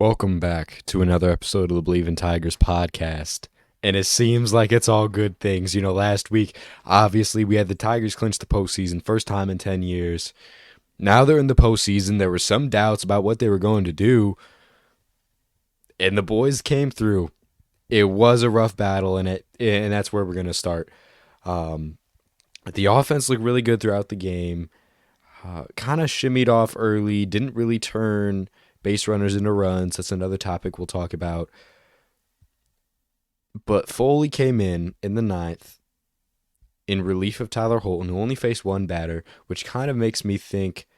Welcome back to another episode of the Bleav in Tigers podcast. And it seems like it's all good things. Last week, obviously, we had the Tigers clinch the postseason, first time in 10 years. Now they're in the postseason. There were some doubts about what they were going to do, and the boys came through. It was a rough battle, and that's where we're going to start. The offense looked really good throughout the game. Kind of shimmied off early, didn't really turn base runners into runs. That's another topic we'll talk about. But Foley came in the ninth in relief of Tyler Holton, who only faced one batter, which kind of makes me think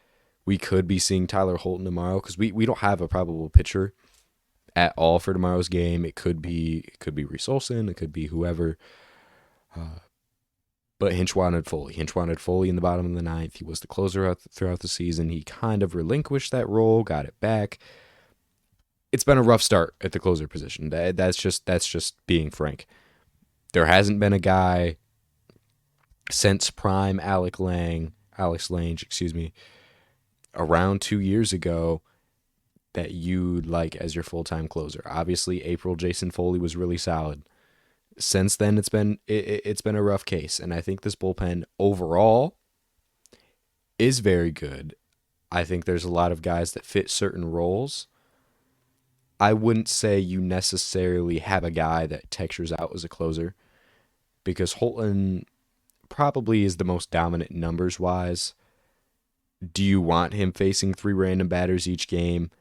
we could be seeing Tyler Holton tomorrow because we don't have a probable pitcher at all for tomorrow's game. It could be Reese Olson, it could be whoever. But Hinch wanted Foley. Hinch wanted Foley in the bottom of the ninth. He was the closer throughout the season. He kind of relinquished that role, got it back. It's been a rough start at the closer position. That's just being frank. There hasn't been a guy since prime Alex Lange, around 2 years ago that you'd like as your full-time closer. Obviously, April Jason Foley was really solid. Since then, it's been a rough case, and I think this bullpen overall is very good. I think there's a lot of guys that fit certain roles. I wouldn't say you necessarily have a guy that textures out as a closer because Holton probably is the most dominant numbers-wise. Do you want him facing three random batters each game?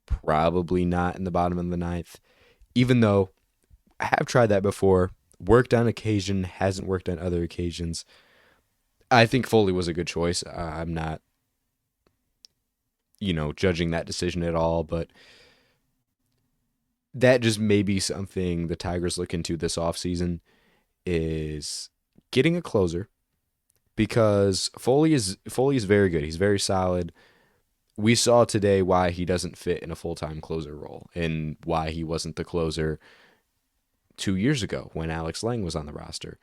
Probably not in the bottom of the ninth, even though I have tried that before. Worked on occasion, hasn't worked on other occasions. I think Foley was a good choice. I'm not, judging that decision at all, but that just may be something the Tigers look into this offseason is getting a closer because Foley is very good. He's very solid. We saw today why he doesn't fit in a full-time closer role and why he wasn't the closer 2 years ago when Alex Lange was on the roster.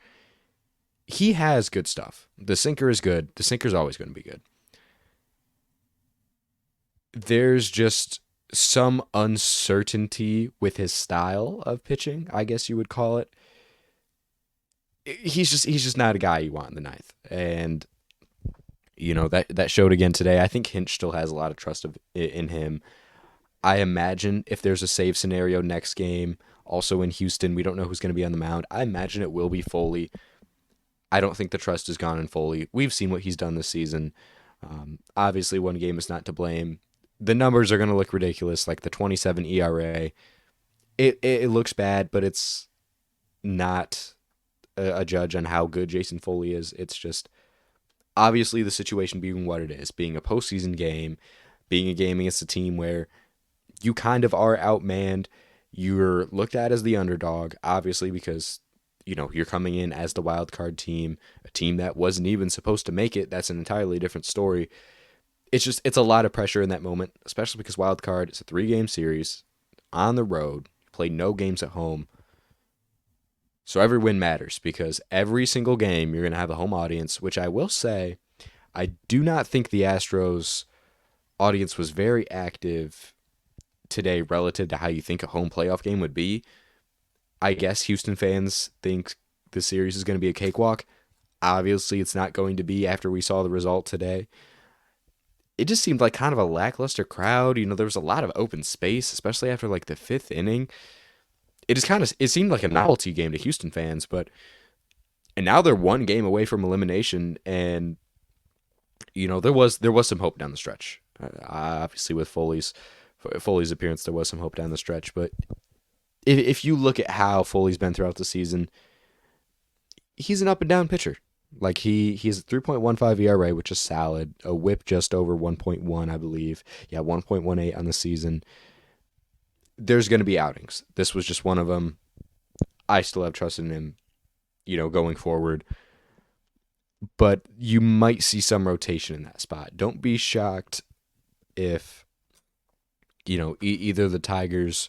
He has good stuff. The sinker is good. The sinker's always going to be good. There's just some uncertainty with his style of pitching, I guess you would call it. He's just not a guy you want in the ninth. And that showed again today. I think Hinch still has a lot of trust in him. I imagine if there's a save scenario next game, also in Houston, we don't know who's going to be on the mound. I imagine it will be Foley. I don't think the trust is gone in Foley. We've seen what he's done this season. Obviously, one game is not to blame. The numbers are going to look ridiculous, like the 27 ERA. It looks bad, but it's not a judge on how good Jason Foley is. It's just obviously the situation being what it is, being a postseason game, being a game against a team where you kind of are outmanned. You're looked at as the underdog, obviously, because you're coming in as the wild card team, a team that wasn't even supposed to make it. That's an entirely different story. It's a lot of pressure in that moment, especially because wild card is a 3-game series on the road. You play no games at home. So every win matters because every single game you're going to have a home audience, which I will say, I do not think the Astros audience was very active today relative to how you think a home playoff game would be. I guess Houston fans think the series is going to be a cakewalk. Obviously, it's not going to be after we saw the result today. It just seemed like kind of a lackluster crowd. There was a lot of open space, especially after like the 5th inning. It seemed like a novelty game to Houston fans, and now they're one game away from elimination, and there was some hope down the stretch. Obviously, with Foley's appearance, there was some hope down the stretch. But if you look at how Foley's been throughout the season, he's an up and down pitcher. Like he's a 3.15 ERA, which is solid. A WHIP just over 1.1, I believe. Yeah, 1.18 on the season. There's going to be outings. This was just one of them. I still have trust in him, going forward. But you might see some rotation in that spot. Don't be shocked if either the Tigers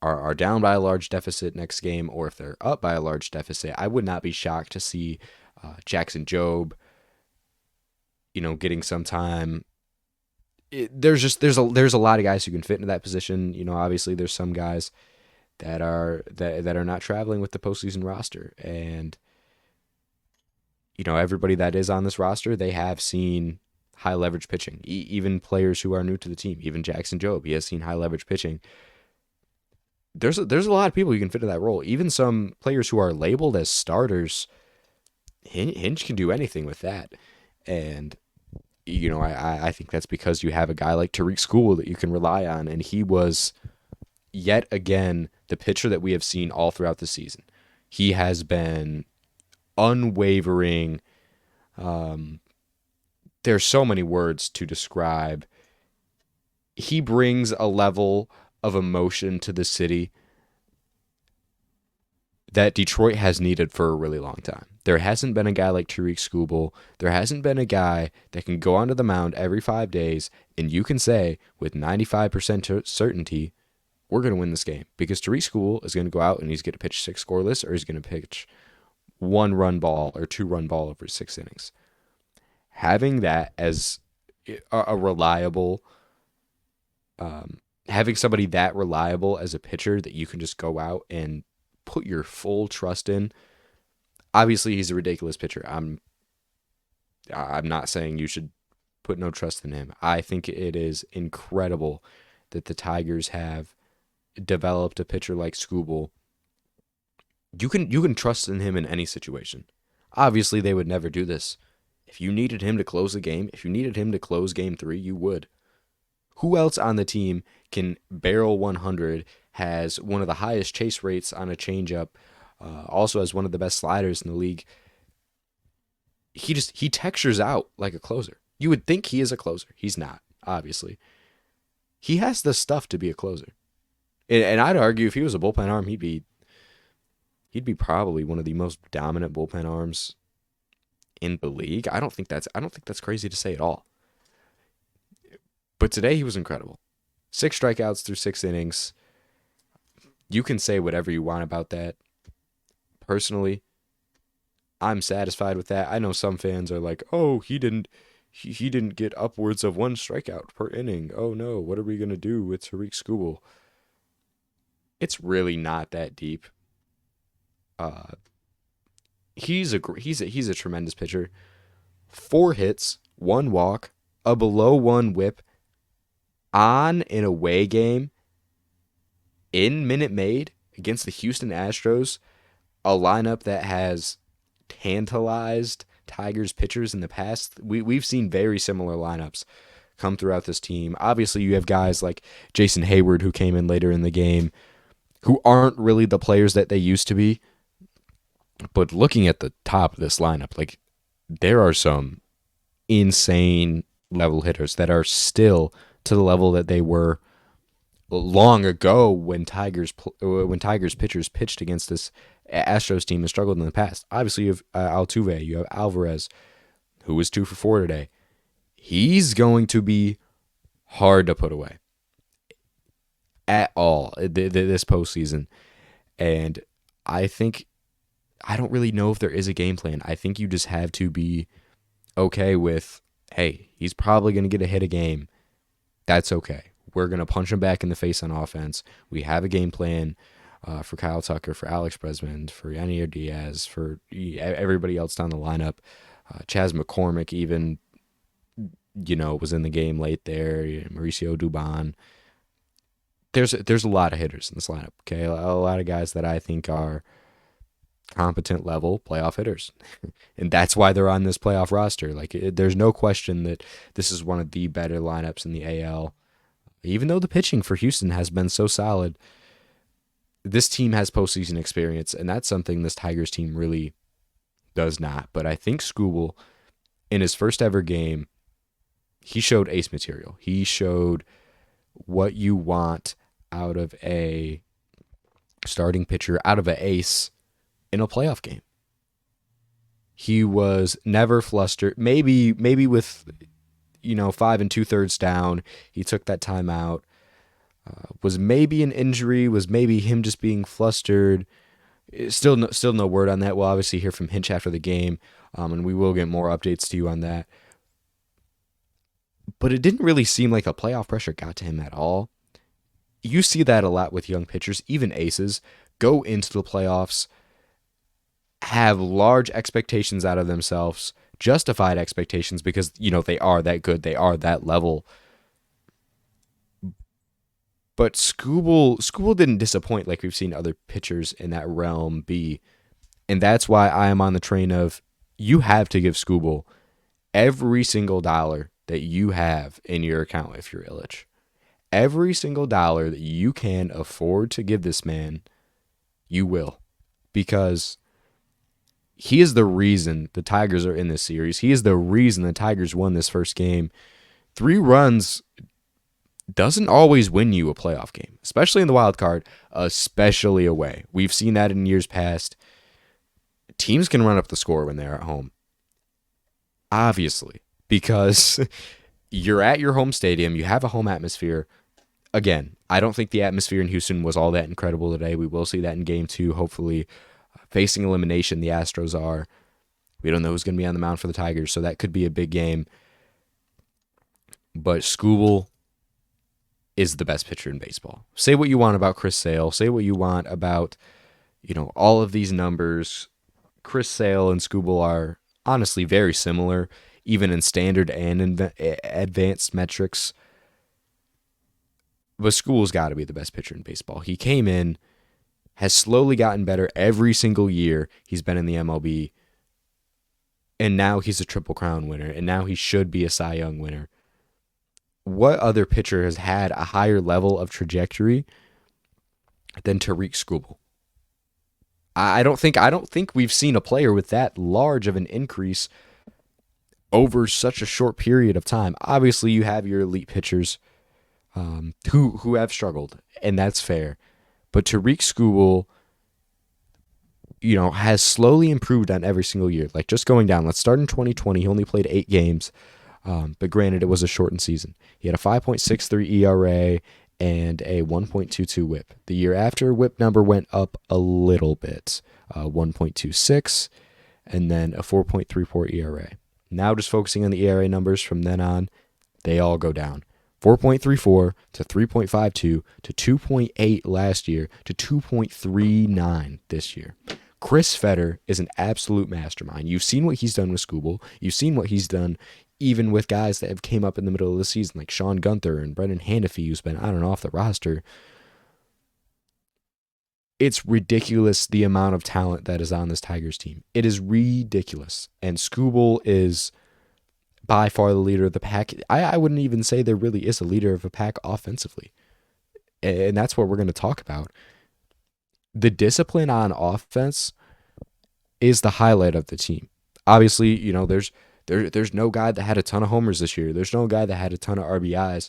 are down by a large deficit next game, or if they're up by a large deficit. I would not be shocked to see Jackson Jobe, getting some time there's a lot of guys who can fit into that position. Obviously there's some guys that are not traveling with the postseason roster, and everybody that is on this roster, they have seen high leverage pitching. Even players who are new to the team, even Jackson Jobe, he has seen high leverage pitching. There's a lot of people you can fit in that role. Even some players who are labeled as starters, Hinch can do anything with that. And I think that's because you have a guy like Tarik Skubal that you can rely on, and he was yet again the pitcher that we have seen all throughout the season. He has been unwavering. There's so many words to describe. He brings a level of emotion to the city that Detroit has needed for a really long time. There hasn't been a guy like Tarik Skubal. There hasn't been a guy that can go onto the mound every 5 days and you can say with 95% certainty, we're going to win this game, because Tarik Skubal is going to go out and he's going to pitch 6 scoreless, or he's going to pitch 1-run ball or 2-run ball over 6 innings. Having that as a reliable, having somebody that reliable as a pitcher that you can just go out and put your full trust in. Obviously, he's a ridiculous pitcher. I'm not saying you should put no trust in him. I think it is incredible that the Tigers have developed a pitcher like Skubal. You can trust in him in any situation. Obviously, they would never do this. If you needed him to close the game, if you needed him to close game 3, you would. Who else on the team can barrel 100, has one of the highest chase rates on a changeup, also has one of the best sliders in the league? He textures out like a closer. You would think he is a closer. He's not, obviously. He has the stuff to be a closer. And I'd argue if he was a bullpen arm, he'd be probably one of the most dominant bullpen arms in the league. I don't think that's crazy to say at all. But today he was incredible. 6 strikeouts through 6 innings. You can say whatever you want about that. Personally, I'm satisfied with that. I know some fans are like, "Oh, he didn't get upwards of 1 strikeout per inning. Oh no, what are we gonna do with Tarik Skubal?" It's really not that deep. He's a tremendous pitcher. 4 hits, 1 walk, a below 1 whip on an away game in Minute Maid against the Houston Astros, a lineup that has tantalized Tigers pitchers in the past. We've seen very similar lineups come throughout this team. Obviously, you have guys like Jason Hayward who came in later in the game who aren't really the players that they used to be. But looking at the top of this lineup, like, there are some insane level hitters that are still to the level that they were long ago when Tigers pitchers pitched against this Astros team and struggled in the past. Obviously, you have Altuve, you have Alvarez, who was 2 for 4 today. He's going to be hard to put away at all this postseason. And I don't really know if there is a game plan. I think you just have to be okay with, hey, he's probably going to get a hit a game. That's okay. We're going to punch him back in the face on offense. We have a game plan for Kyle Tucker, for Alex Bregman, for Yanier Diaz, for everybody else down the lineup. Chas McCormick even, was in the game late there. Mauricio Dubon. There's a lot of hitters in this lineup, okay? A lot of guys that I think are competent level playoff hitters. And that's why they're on this playoff roster. Like, there's no question that this is one of the better lineups in the AL. Even though the pitching for Houston has been so solid, this team has postseason experience, and that's something this Tigers team really does not. But I think Skubal, in his first ever game, he showed ace material. He showed what you want out of a starting pitcher, out of an ace in a playoff game. He was never flustered. Maybe with 5 2/3 down, he took that timeout. Was maybe an injury, was maybe him just being flustered. Still no word on that. We'll obviously hear from Hinch after the game, and we will get more updates to you on that. but it didn't really seem like the playoff pressure got to him at all. You see that a lot with young pitchers, even aces, go into the playoffs, have large expectations out of themselves, justified expectations because, they are that good, they are that level. But Skubal didn't disappoint like we've seen other pitchers in that realm be. And that's why I am on the train of you have to give Skubal every single dollar that you have in your account if you're Illich. Every single dollar that you can afford to give this man, you will. Because he is the reason the Tigers are in this series. He is the reason the Tigers won this first game. 3 runs doesn't always win you a playoff game, especially in the wild card, especially away. We've seen that in years past. Teams can run up the score when they're at home. Obviously, because you're at your home stadium, you have a home atmosphere. Again, I don't think the atmosphere in Houston was all that incredible today. We will see that in game 2, hopefully. Facing elimination, the Astros are. We don't know who's going to be on the mound for the Tigers, so that could be a big game. But Skubal is the best pitcher in baseball. Say what you want about Chris Sale. Say what you want about, all of these numbers. Chris Sale and Skubal are honestly very similar, even in standard and advanced metrics. But Skubal's got to be the best pitcher in baseball. He came in, has slowly gotten better every single year he's been in the MLB, and now he's a Triple Crown winner, and now he should be a Cy Young winner. What other pitcher has had a higher level of trajectory than Tarik Skubal? I don't think we've seen a player with that large of an increase over such a short period of time. Obviously, you have your elite pitchers who have struggled, and that's fair. But Tarik Skubal, has slowly improved on every single year. Like just going down. Let's start in 2020. He only played 8 games, but granted, it was a shortened season. He had a 5.63 ERA and a 1.22 WHIP. The year after, WHIP number went up a little bit, 1.26, and then a 4.34 ERA. Now just focusing on the ERA numbers from then on, they all go down. 4.34 to 3.52 to 2.8 last year to 2.39 this year. Chris Fetter is an absolute mastermind. You've seen what he's done with Skubal. You've seen what he's done even with guys that have came up in the middle of the season, like Sean Gunther and Brendan Hanifee, who's been on and off the roster. It's ridiculous the amount of talent that is on this Tigers team. It is ridiculous. And Skubal is by far the leader of the pack. I wouldn't even say there really is a leader of a pack offensively. And that's what we're going to talk about. The discipline on offense is the highlight of the team. Obviously, there's no guy that had a ton of homers this year. There's no guy that had a ton of RBIs.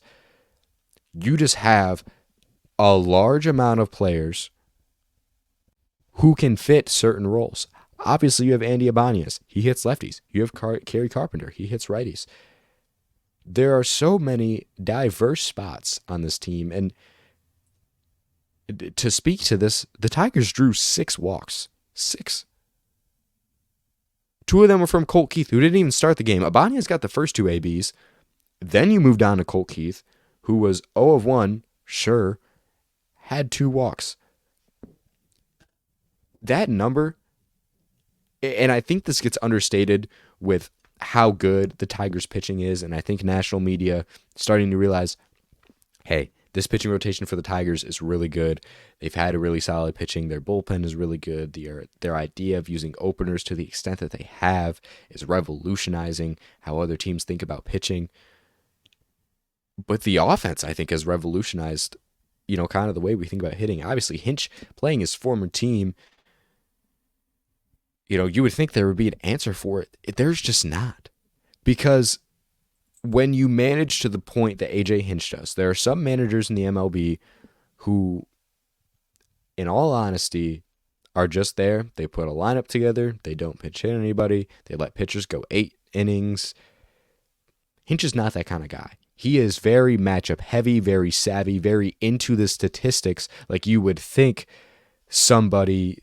You just have a large amount of players who can fit certain roles. Obviously, you have Andy Ibanez. He hits lefties. You have Kerry Carpenter. He hits righties. There are so many diverse spots on this team. And to speak to this, the Tigers drew 6 walks. 6. 2 of them were from Colt Keith, who didn't even start the game. Ibanez got the first 2 ABs. Then you moved on to Colt Keith, who was 0 of 1, sure, had 2 walks. That number, and I think this gets understated with how good the Tigers pitching is, and I think national media starting to realize, hey, this pitching rotation for the Tigers is really good. They've had a really solid pitching. Their bullpen is really good. Their idea of using openers to the extent that they have is revolutionizing how other teams think about pitching. But the offense, I think, has revolutionized, kind of the way we think about hitting. Obviously, Hinch playing his former team, you would think there would be an answer for it. There's just not. Because when you manage to the point that AJ Hinch does, there are some managers in the MLB who, in all honesty, are just there. They put a lineup together. They don't pitch hit anybody. They let pitchers go 8 innings. Hinch is not that kind of guy. He is very matchup heavy, very savvy, very into the statistics, like you would think somebody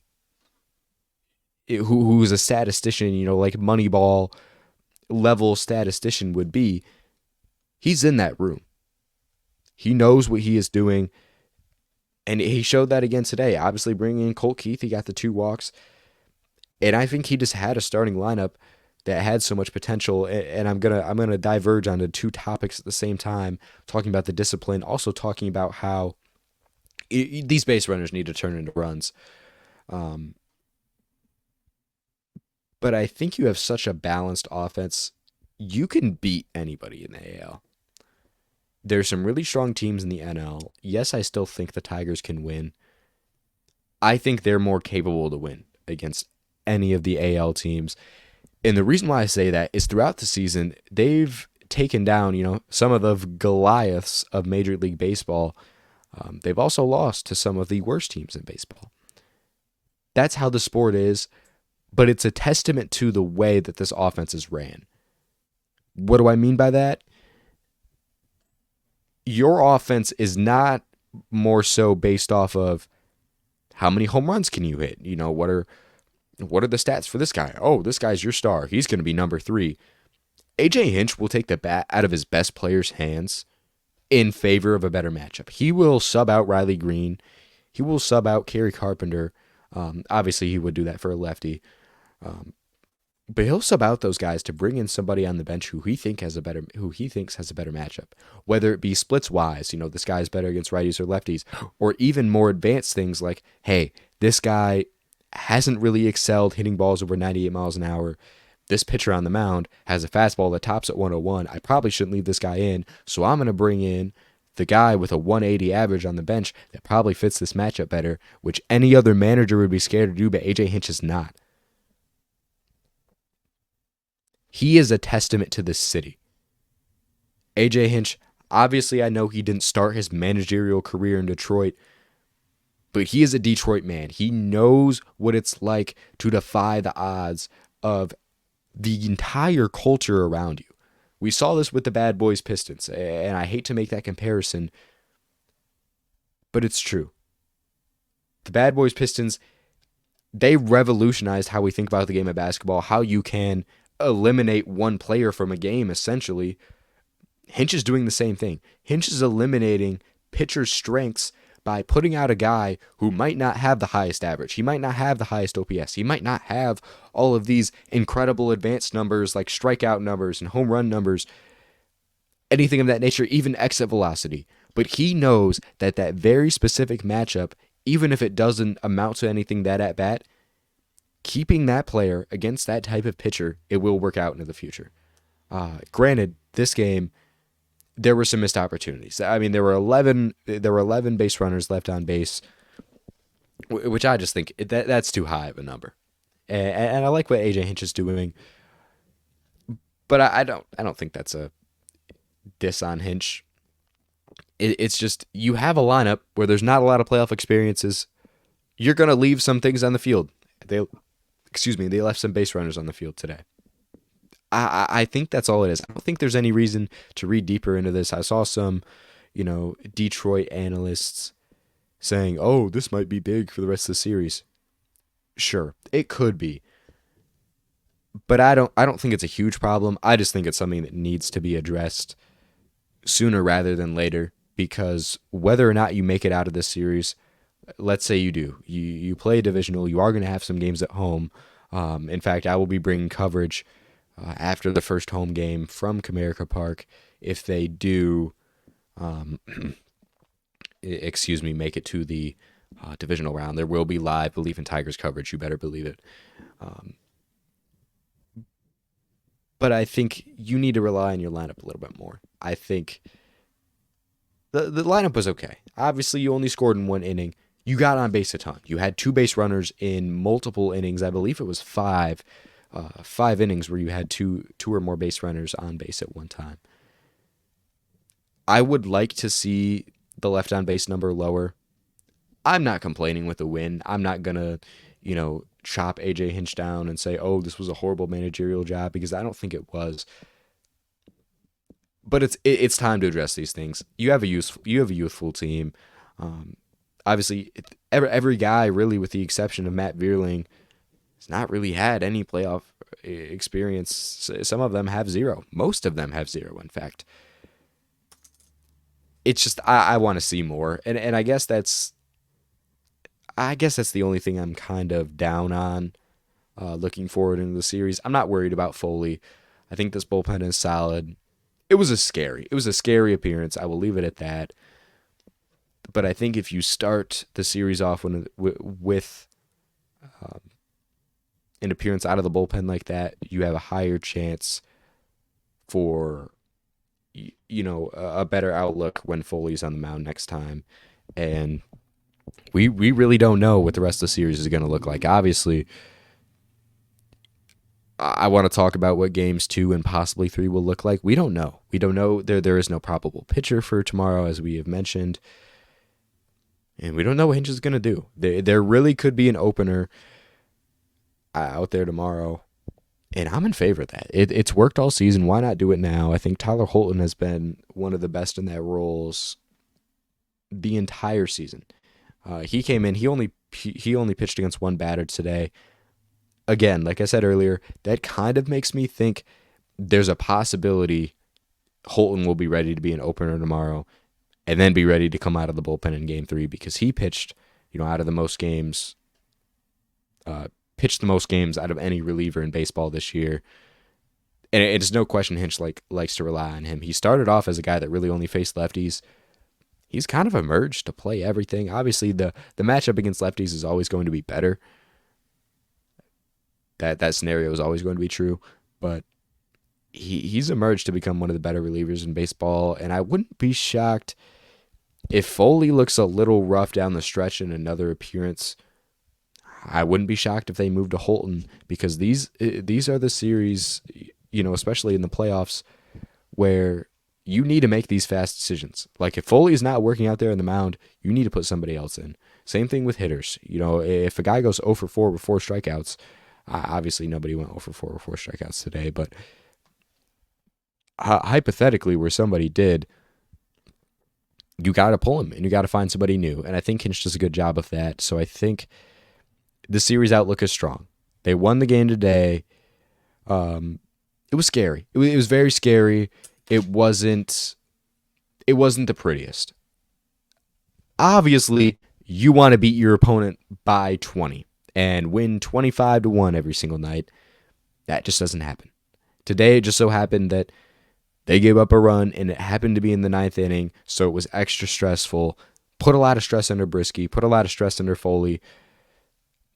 who's a statistician, like Moneyball level statistician would be. He's in that room. He knows what he is doing, and he showed that again today. Obviously, bringing in Colt Keith, he got the 2 walks, and I think he just had a starting lineup that had so much potential. And I'm gonna diverge onto 2 topics at the same time, talking about the discipline, also talking about how these base runners need to turn into runs. Um, but I think you have such a balanced offense, you can beat anybody in the AL. There's some really strong teams in the NL. Yes, I still think the Tigers can win. I think they're more capable to win against any of the AL teams. And the reason why I say that is throughout the season, they've taken down, some of the Goliaths of Major League Baseball. They've also lost to some of the worst teams in baseball. That's how the sport is, but it's a testament to the way that this offense is ran. What do I mean by that? Your offense is not more so based off of how many home runs can you hit? What are the stats for this guy? Oh, this guy's your star. He's going to be number 3. AJ Hinch will take the bat out of his best player's hands in favor of a better matchup. He will sub out Riley Green. He will sub out Kerry Carpenter. Obviously, he would do that for a lefty. But he'll sub out those guys to bring in somebody on the bench who he thinks has a better matchup. Whether it be splits wise, this guy's better against righties or lefties, or even more advanced things like, hey, this guy hasn't really excelled hitting balls over 98 miles an hour. This pitcher on the mound has a fastball that tops at 101. I probably shouldn't leave this guy in, so I'm going to bring in the guy with a 180 average on the bench that probably fits this matchup better, which any other manager would be scared to do, but AJ Hinch is not. He is a testament to this city. AJ Hinch, obviously I know he didn't start his managerial career in Detroit, but he is a Detroit man. He knows what it's like to defy the odds of the entire culture around you. We saw this with the Bad Boys Pistons, and I hate to make that comparison, but it's true. The Bad Boys Pistons, they revolutionized how we think about the game of basketball, how you can eliminate one player from a game, essentially. Hinch is doing the same thing. Hinch is eliminating pitchers' strengths by putting out a guy who might not have the highest average. He might not have the highest OPS. He might not have all of these incredible advanced numbers like strikeout numbers and home run numbers, anything of that nature, even exit velocity. But he knows that that very specific matchup, even if it doesn't amount to anything that at bat, keeping that player against that type of pitcher, it will work out into the future. Granted, this game, there were some missed opportunities. I mean, there were 11 base runners left on base, which I just think that's too high of a number. And I like what AJ Hinch is doing, but I don't think that's a diss on Hinch. It's just, you have a lineup where there's not a lot of playoff experiences. You're going to leave some things on the field. They left some base runners on the field today. I think that's all it is. I don't think there's any reason to read deeper into this. I saw some, Detroit analysts saying, "Oh, this might be big for the rest of the series." Sure, it could be, but I don't think it's a huge problem. I just think it's something that needs to be addressed sooner rather than later, because whether or not you make it out of this series, let's say you do, you play a divisional, you are going to have some games at home. In fact, I will be bringing coverage after the first home game from Comerica Park if they do, make it to the divisional round. There will be live Bleav in Tigers coverage. You better believe it. But I think you need to rely on your lineup a little bit more. I think the lineup was okay. Obviously, you only scored in 1 inning. You got on base a ton. You had 2 base runners in multiple innings. I believe it was 5 innings where you had two or more base runners on base at one time. I would like to see the left on base number lower. I'm not complaining with the win. I'm not gonna, chop AJ Hinch down and say, "Oh, this was a horrible managerial job," because I don't think it was. But it's time to address these things. You have a youthful team. Obviously, every guy, really, with the exception of Matt Vierling, has not really had any playoff experience. Some of them have 0. Most of them have 0, in fact. it's just I want to see more, and I guess that's the only thing I'm kind of down on. Looking forward into the series, I'm not worried about Foley. I think this bullpen is solid. It was a scary appearance. I will leave it at that. But I think if you start the series off with an appearance out of the bullpen like that, you have a higher chance for a better outlook when Foley's on the mound next time. And we really don't know what the rest of the series is going to look like. Obviously, I want to talk about what games 2 and possibly 3 will look like. We don't know. We don't know. There is no probable pitcher for tomorrow, as we have mentioned. And we don't know what Hinch is going to do. There really could be an opener out there tomorrow. And I'm in favor of that. It's worked all season. Why not do it now? I think Tyler Holton has been one of the best in that roles the entire season. He came in. He only pitched against one batter today. Again, like I said earlier, that kind of makes me think there's a possibility Holton will be ready to be an opener tomorrow and then be ready to come out of the bullpen in game 3 because he pitched, out of the most games, pitched the most games out of any reliever in baseball this year. And it's no question Hinch likes to rely on him. He started off as a guy that really only faced lefties. He's kind of emerged to play everything. Obviously, the matchup against lefties is always going to be better. That scenario is always going to be true, but he's emerged to become one of the better relievers in baseball, and I wouldn't be shocked if Foley looks a little rough down the stretch in another appearance. I wouldn't be shocked if they move to Holton because these are the series, especially in the playoffs, where you need to make these fast decisions. Like if Foley is not working out there on the mound, you need to put somebody else in. Same thing with hitters. If a guy goes 0 for 4 with 4 strikeouts, obviously nobody went 0 for 4 with 4 strikeouts today, but hypothetically where somebody did, you got to pull him and you got to find somebody new. And I think Hinch does a good job of that. So I think the series outlook is strong. They won the game today. It was scary. It was very scary. It wasn't the prettiest. Obviously, you want to beat your opponent by 20 and win 25-1 every single night. That just doesn't happen. Today, it just so happened that they gave up a run, and it happened to be in the 9th inning, so it was extra stressful. Put a lot of stress under Brisky, put a lot of stress under Foley.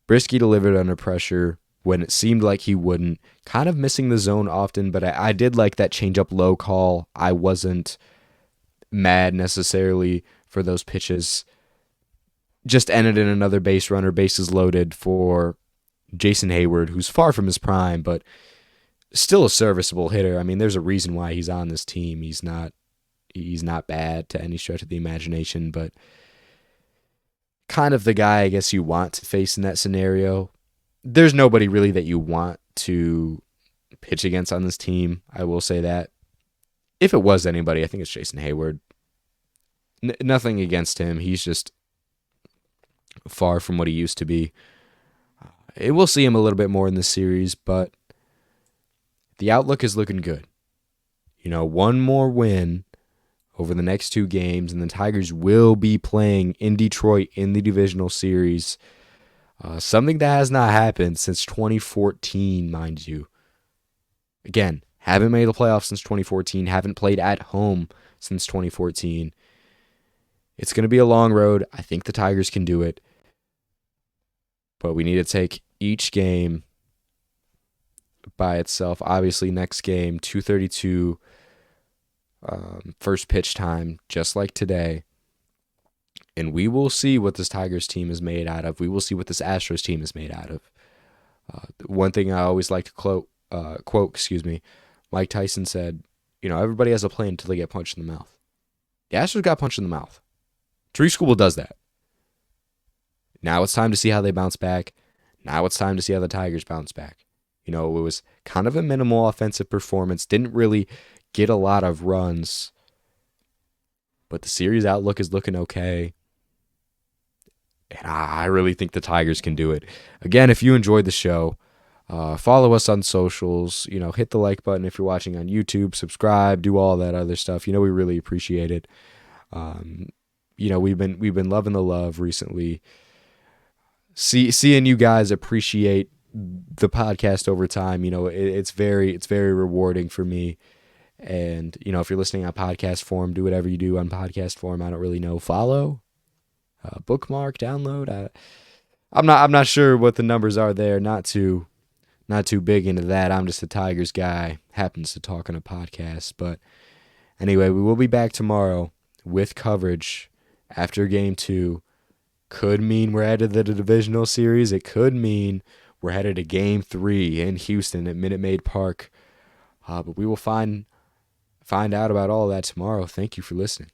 Brisky delivered under pressure when it seemed like he wouldn't. Kind of missing the zone often, but I did like that change-up low call. I wasn't mad necessarily for those pitches. Just ended in another base runner, bases loaded for Jason Hayward, who's far from his prime, but still a serviceable hitter. I mean, there's a reason why he's on this team. He's not bad to any stretch of the imagination, but kind of the guy I guess you want to face in that scenario. There's nobody really that you want to pitch against on this team. I will say that. If it was anybody, I think it's Jason Hayward. Nothing against him. He's just far from what he used to be. We'll see him a little bit more in this series, but the outlook is looking good. One more win over the next 2 games, and the Tigers will be playing in Detroit in the divisional series. Something that has not happened since 2014, mind you. Again, haven't made the playoffs since 2014, haven't played at home since 2014. It's going to be a long road. I think the Tigers can do it. But we need to take each game by itself. Obviously, next game, 2:32, first pitch time, just like today. And we will see what this Tigers team is made out of. We will see what this Astros team is made out of. One thing I always like to quote, Mike Tyson said, everybody has a plan until they get punched in the mouth. The Astros got punched in the mouth. Tarik Skubal does that. Now it's time to see how they bounce back. Now it's time to see how the Tigers bounce back. It was kind of a minimal offensive performance. Didn't really get a lot of runs. But the series outlook is looking okay. And I really think the Tigers can do it. Again, if you enjoyed the show, follow us on socials. Hit the like button if you're watching on YouTube. Subscribe. Do all that other stuff. We really appreciate it. We've been loving the love recently. Seeing you guys appreciate the podcast over time, it's very rewarding for me. And if you're listening on podcast form, do whatever you do on podcast form. I don't really know. Follow, bookmark, download. I'm not sure what the numbers are there. Not too big into that. I'm just a Tigers guy. Happens to talk on a podcast. But anyway, we will be back tomorrow with coverage after Game 2. Could mean we're headed to the divisional series. It could mean we're headed to Game 3 in Houston at Minute Maid Park. But we will find out about all of that tomorrow. Thank you for listening.